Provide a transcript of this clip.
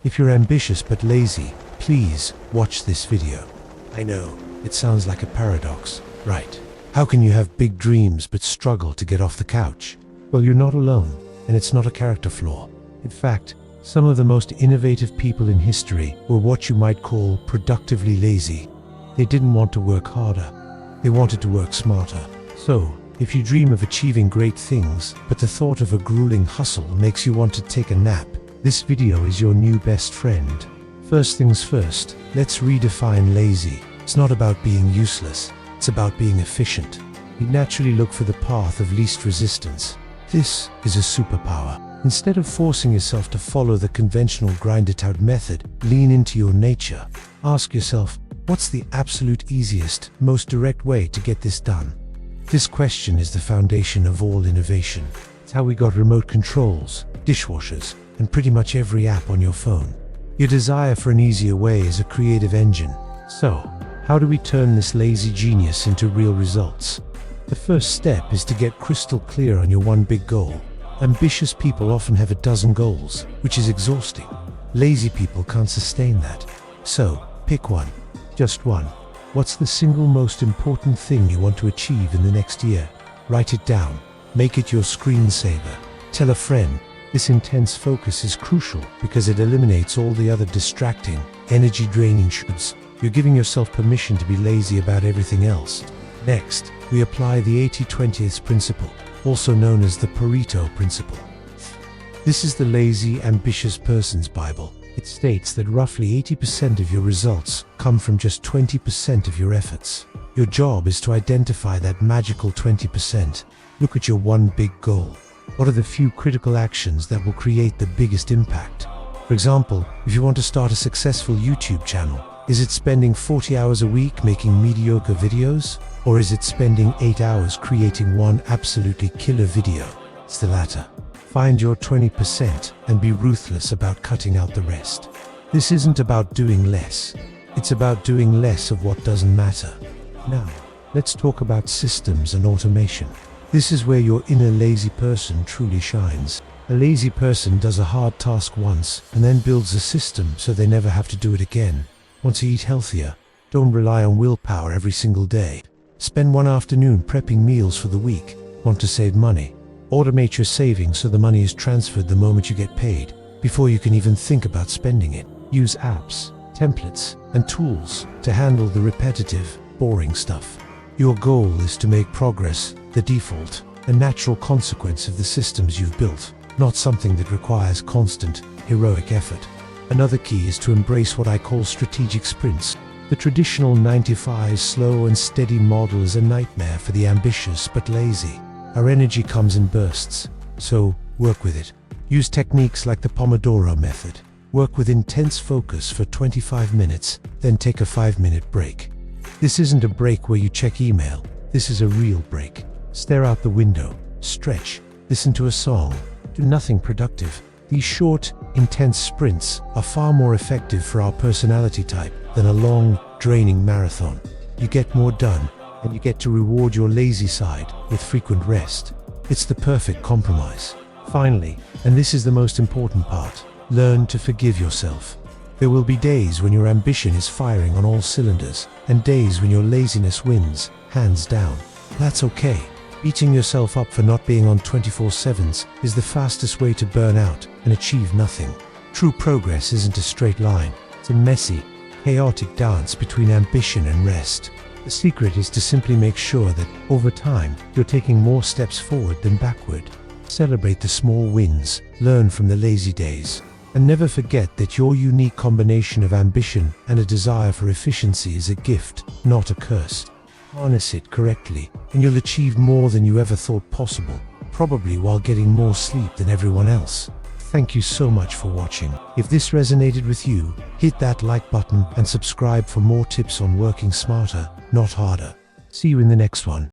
If you're ambitious but lazy, please watch this video. I know, it sounds like a paradox, right? How can you have big dreams but struggle to get off the couch? Well, you're not alone, and it's not a character flaw. In fact, some of the most innovative people in history were what you might call productively lazy. They didn't want to work harder. They wanted to work smarter. So, if you dream of achieving great things, but the thought of a grueling hustle makes you want to take a nap, this video is your new best friend. First things first, let's redefine lazy. It's not about being useless, it's about being efficient. You naturally look for the path of least resistance. This is a superpower. Instead of forcing yourself to follow the conventional grind-it-out method, lean into your nature. Ask yourself, what's the absolute easiest, most direct way to get this done? This question is the foundation of all innovation. It's how we got remote controls, dishwashers, and pretty much every app on your phone. Your desire for an easier way is a creative engine. So, how do we turn this lazy genius into real results? The first step is to get crystal clear on your one big goal. Ambitious people often have a dozen goals, which is exhausting. Lazy people can't sustain that. So, pick one. Just one. What's the single most important thing you want to achieve in the next year? Write it down. Make it your screensaver. Tell a friend. This intense focus is crucial because it eliminates all the other distracting, energy-draining shoulds. You're giving yourself permission to be lazy about everything else. Next, we apply the 80-20 principle, also known as the Pareto principle. This is the lazy, ambitious person's Bible. It states that roughly 80% of your results come from just 20% of your efforts. Your job is to identify that magical 20%. Look at your one big goal. What are the few critical actions that will create the biggest impact? For example, if you want to start a successful YouTube channel, is it spending 40 hours a week making mediocre videos? Or is it spending 8 hours creating one absolutely killer video? It's the latter. Find your 20% and be ruthless about cutting out the rest. This isn't about doing less. It's about doing less of what doesn't matter. Now, let's talk about systems and automation. This is where your inner lazy person truly shines. A lazy person does a hard task once and then builds a system so they never have to do it again. Want to eat healthier? Don't rely on willpower every single day. Spend one afternoon prepping meals for the week. Want to save money? Automate your savings so the money is transferred the moment you get paid, before you can even think about spending it. Use apps, templates, and tools to handle the repetitive, boring stuff. Your goal is to make progress the default, a natural consequence of the systems you've built, not something that requires constant, heroic effort. Another key is to embrace what I call strategic sprints. The traditional 9-to-5 slow and steady model is a nightmare for the ambitious but lazy. Our energy comes in bursts, so work with it. Use techniques like the Pomodoro method. Work with intense focus for 25 minutes, then take a 5-minute break. This isn't a break where you check email. This is a real break. Stare out the window, stretch, listen to a song, do nothing productive. These short, intense sprints are far more effective for our personality type than a long, draining marathon. You get more done, and you get to reward your lazy side with frequent rest. It's the perfect compromise. Finally, and this is the most important part, learn to forgive yourself. There will be days when your ambition is firing on all cylinders, and days when your laziness wins, hands down. That's okay. Beating yourself up for not being on 24/7s is the fastest way to burn out and achieve nothing. True progress isn't a straight line. It's a messy, chaotic dance between ambition and rest. The secret is to simply make sure that, over time, you're taking more steps forward than backward. Celebrate the small wins, learn from the lazy days, and never forget that your unique combination of ambition and a desire for efficiency is a gift, not a curse. Harness it correctly, and you'll achieve more than you ever thought possible, probably while getting more sleep than everyone else. Thank you so much for watching. If this resonated with you, hit that like button and subscribe for more tips on working smarter, not harder. See you in the next one.